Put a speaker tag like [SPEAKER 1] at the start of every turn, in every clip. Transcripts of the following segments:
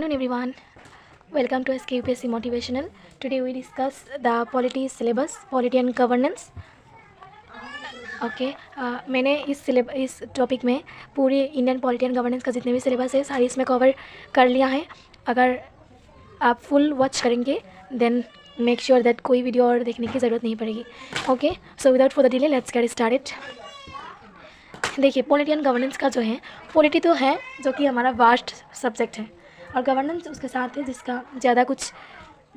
[SPEAKER 1] afternoon everyone. Welcome to SK UPSC Motivational. Today we discuss the polity syllabus, polity and governance. Okay मैंने इस topic में पूरी Indian polity and governance का जितने भी syllabus है सारी इसमें कवर कर लिया है. अगर आप फुल वॉच करेंगे देन मेक श्योर दैट कोई वीडियो और देखने की ज़रूरत नहीं पड़ेगी. Okay, so without for the delay let's get started. देखिए, पॉलिटी एंड गवर्नेंस का जो है, पॉलिटी तो है जो कि हमारा वास्ट सब्जेक्ट है, और गवर्नेंस उसके साथ है जिसका ज़्यादा कुछ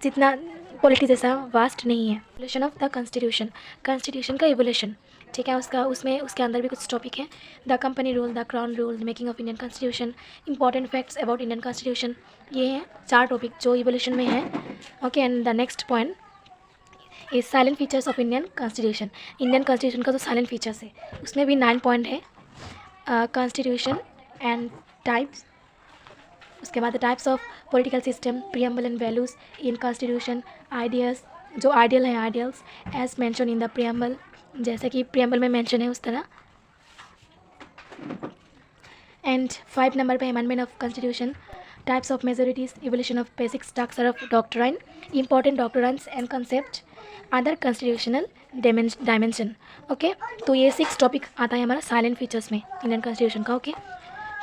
[SPEAKER 1] जितना पॉलिटी जैसा वास्ट नहीं है. Evolution of the constitution, constitution का इवोल्यूशन, ठीक है, उसके अंदर भी कुछ टॉपिक है. The company rule, the crown rule, the making of Indian constitution, important facts about Indian constitution. ये हैं 4 टॉपिक जो इवोल्यूशन में है. Okay, and the next point is salient features of Indian constitution. Indian constitution का जो salient features है उसमें भी 9 पॉइंट है. कॉन्स्टिट्यूशन एंड टाइप्स, उसके बाद types of political system, preamble and values in constitution, ideas, जो आइडियल हैं ideals as mention in the preamble, जैसे कि प्रीएम्बल में मेंशन है उस तरह. एंड 5 नंबर पे amendment of constitution, types of majorities, evolution of basic structure of doctrine, important doctrines and concept, other constitutional dimension. Okay, तो ये 6 टॉपिक आता है हमारा साइलेंट फीचर्स में इंडियन कॉन्स्टिट्यूशन का. ओके,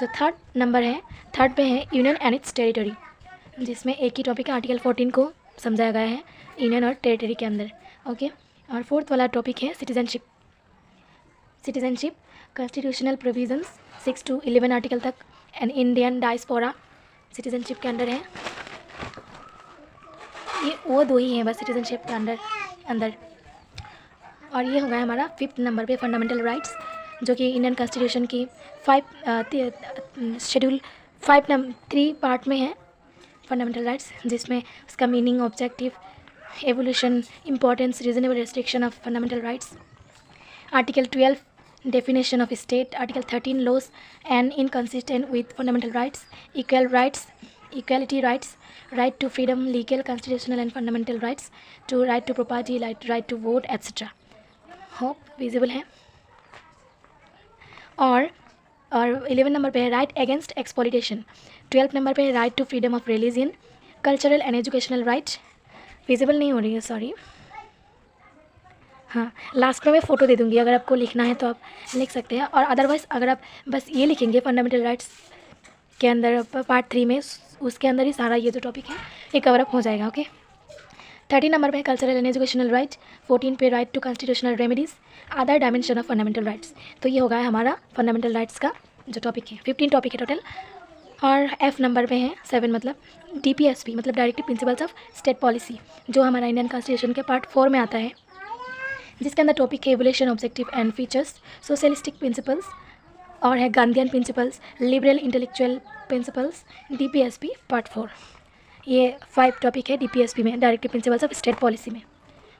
[SPEAKER 1] जो थर्ड नंबर है, थर्ड पे है यूनियन एंड इट्स टेरिटरी, जिसमें एक ही टॉपिक है, आर्टिकल 14 को समझाया गया है यूनियन और टेरिटरी के अंदर. ओके, और फोर्थ वाला टॉपिक है citizenship. Citizenship constitutional provisions 6 to 11 article तक, एंड इंडियन डायस्पोरा सिटीजनशिप के अंडर है. ये वो 2 ही हैं बस सिटीजनशिप के अंदर. और ये हो गया हमारा 5th नंबर पे फंडामेंटल राइट्स, जो कि इंडियन कॉन्स्टिट्यूशन की 3 पार्ट में है फंडामेंटल राइट्स, जिसमें उसका meaning, objective, evolution, importance, reasonable restriction of fundamental rights, article 12 definition of state, article 13 laws and inconsistent with fundamental rights, equal rights, equality rights, right to freedom, legal, constitutional and fundamental rights, to right to property, right to vote, etc. Hope visible है. और 11 number पे है right against exploitation, 12 number पे है right to freedom of religion, cultural and educational right. Visible नहीं हो रही है, सॉरी. हाँ, लास्ट में मैं फ़ोटो दे दूँगी, अगर आपको लिखना है तो आप लिख सकते हैं, और अदरवाइज़ अगर आप बस ये लिखेंगे फंडामेंटल राइट्स के अंदर पार्ट 3 में, उसके अंदर ही सारा ये जो टॉपिक है ये कवर अप हो जाएगा. ओके, 13 नंबर पे है कल्चरल एंड एजुकेशनल राइट, 14 पे right to constitutional remedies, other dimension of fundamental rights. तो ये होगा हमारा फंडामेंटल राइट्स का जो टॉपिक है. 15 टॉपिक है टोटल. और F नंबर पे है 7, मतलब DPSP, मतलब directive principles of state policy, जो हमारा इंडियन कॉन्स्टिट्यूशन के पार्ट 4 में आता है, जिसके अंदर टॉपिक है evolution, objective and features, socialistic principles, और है Gandhian principles, liberal intellectual principles, DPSP part 4. ये 5 टॉपिक है DPSP में, directive principles of state policy में.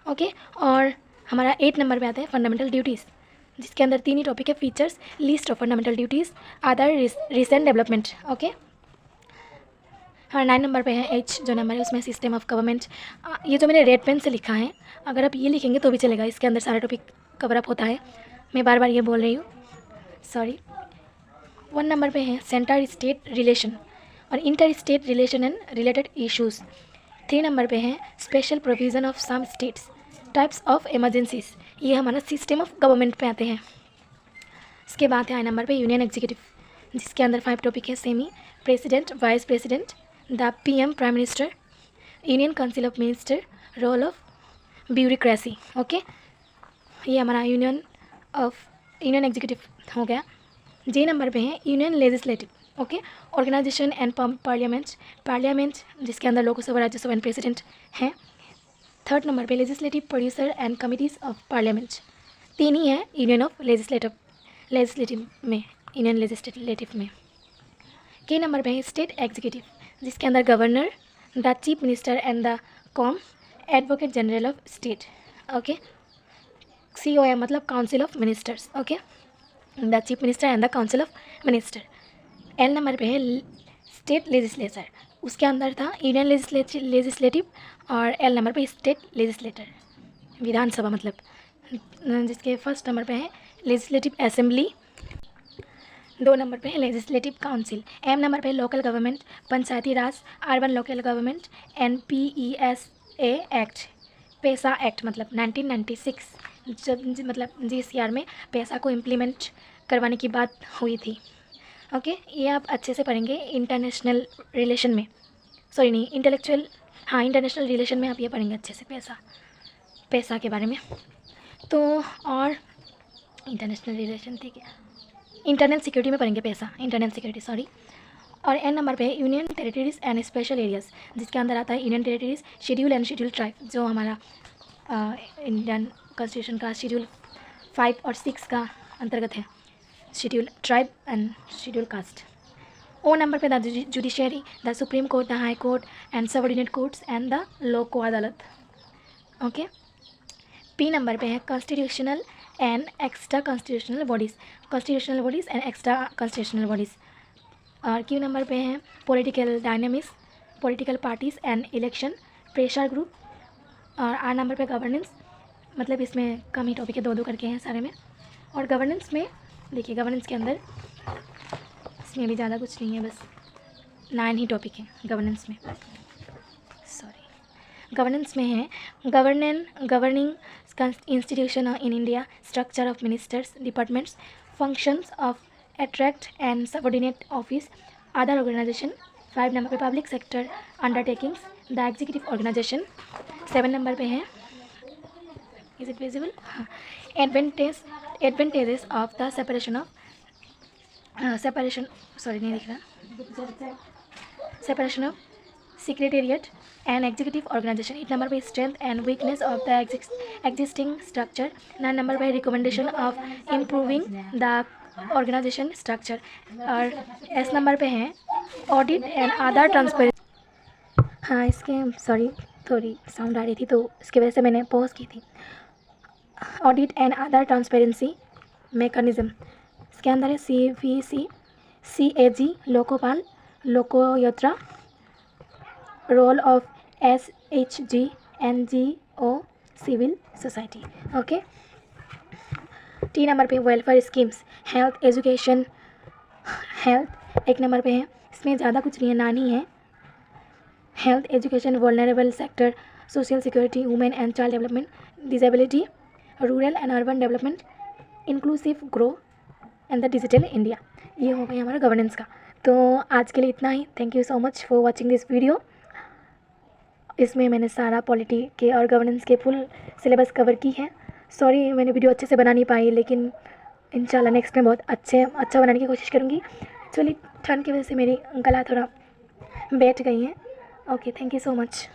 [SPEAKER 1] ओके, और हमारा 8 नंबर पे आता है फंडामेंटल ड्यूटीज़, जिसके अंदर 3 ही टॉपिक है, features, list of fundamental duties, other recent development. Okay, हाँ, 9 नंबर पे है H जो नंबर है, उसमें सिस्टम ऑफ गवर्नमेंट. ये जो मैंने रेड पेन से लिखा है, अगर आप ये लिखेंगे तो भी चलेगा, इसके अंदर सारा टॉपिक कवर अप होता है. मैं बार बार ये बोल रही हूँ, सॉरी. 1 नंबर पे है सेंटर स्टेट रिलेशन और inter state relation and related issues. 3 number पे है special provision of some states, types of emergencies. ये हमारा सिस्टम ऑफ गवर्नमेंट पे आते हैं. इसके बाद है 9 नंबर पे यूनियन एग्जीक्यूटिव, जिसके अंदर 5 टॉपिक है, सेमी, president, vice president, the PM prime minister, union council of minister, role of bureaucracy. Okay, ये हमारा यूनियन एग्जीक्यूटिव हो गया. J नंबर पे है union legislative. Okay, organisation and parliament, जिसके अंदर लोकसभा, राज्यसभा एंड प्रेसिडेंट हैं. 3rd नंबर पे legislative, producer and committees of parliament. 3 ही है यूनियन ऑफ लेजिस्लेटिव में, यूनियन लेजिस्लेटिव में. K नंबर पे है स्टेट एग्जीक्यूटिव, जिसके अंदर governor, the chief minister and the advocate general of state. Okay, COM मतलब council of ministers. Okay, the chief minister and the council of minister. L number पे है state legislature, उसके अंदर था यूनियन लेजिस्लेटिव, और L number पे state legislator, विधानसभा मतलब, जिसके 1st नंबर पे है लेजिस्लेटिव असेंबली, 2 नंबर पे है लेजिस्लेटिव काउंसिल। M नंबर पे local government, panchayati raj, urban local government, NPESA act, PESA act मतलब 1996 जब मतलब GCR में पैसा को इम्प्लीमेंट करवाने की बात हुई थी। ओके, ये आप अच्छे से पढ़ेंगे इंटरनेशनल रिलेशन में, सॉरी नहीं इंटेलेक्चुअल, हाँ इंटरनेशनल रिलेशन में आप ये पढ़ेंगे अच्छे से पैसा के बारे में। तो और इंटरनेशनल रिलेशन थी क्या, इंटरनल सिक्योरिटी में पढ़ेंगे पैसा, इंटरनल सिक्योरिटी सॉरी। और N नंबर पे union territories and special areas, जिसके अंदर आता है union territories, schedule and schedule tribe, जो हमारा इंडियन कॉन्स्टिट्यूशन का शेड्यूल 5 और 6 का अंतर्गत है, schedule tribe and schedule caste. O number पे the judiciary, the supreme court, the high court and subordinate courts and the Lok Adalat. Okay. P number पे है constitutional and extra constitutional bodies, constitutional bodies and extra constitutional bodies. और Q number पे है political dynamics, political parties and election, pressure group. और R number पे governance, मतलब इसमें कम ही topic है, 2 करके हैं सारे में। और गवर्नेंस में देखिए, गवर्नेंस के अंदर इसमें भी ज़्यादा कुछ नहीं है, बस 9 ही टॉपिक हैं गवर्नेंस में, सॉरी। गवर्नेंस में है governing institution in India, structure of ministers, departments, functions of attract and subordinate office, other organisation. 5 number पे public sector undertakings, the executive organisation. 7 number पे है, इज इट विजिबल, हाँ, advantages of the separation sorry नहीं दिख रहा, separation of secretariat and executive organisation. 8 number पे strength and weakness of the existing structure. 9 number पे recommendation of improving the organisation structure. और S number पे है audit and other transparency. हाँ, इसके सॉरी थोड़ी साउंड आ रही थी तो इसकी वजह से मैंने पॉज की थी। Audit and other transparency mechanism, इसके अंदर है CVC, CAG, Lokpal, Lokayukta, role of SHG, NGO, civil society. Okay. T number पे welfare schemes, health, education, health 1 number पे है, इसमें ज़्यादा कुछ नहीं है, नानी है। Health, education, vulnerable sector, social security, women and child development, disability, rural and urban development, inclusive grow and the digital India. ये हो गया हमारा गवर्नेंस का। तो आज के लिए इतना ही। Thank you so much for watching this video. इसमें मैंने सारा पॉलिटी के और गवर्नेंस के फुल सिलेबस कवर की है। सॉरी मैंने वीडियो अच्छे से बना नहीं पाई, लेकिन इंशाल्लाह नेक्स्ट में बहुत अच्छा बनाने की कोशिश करूँगी। एक्चुअली ठंड की वजह से मेरी गला थोड़ा बैठ गई है। Okay, thank you so much.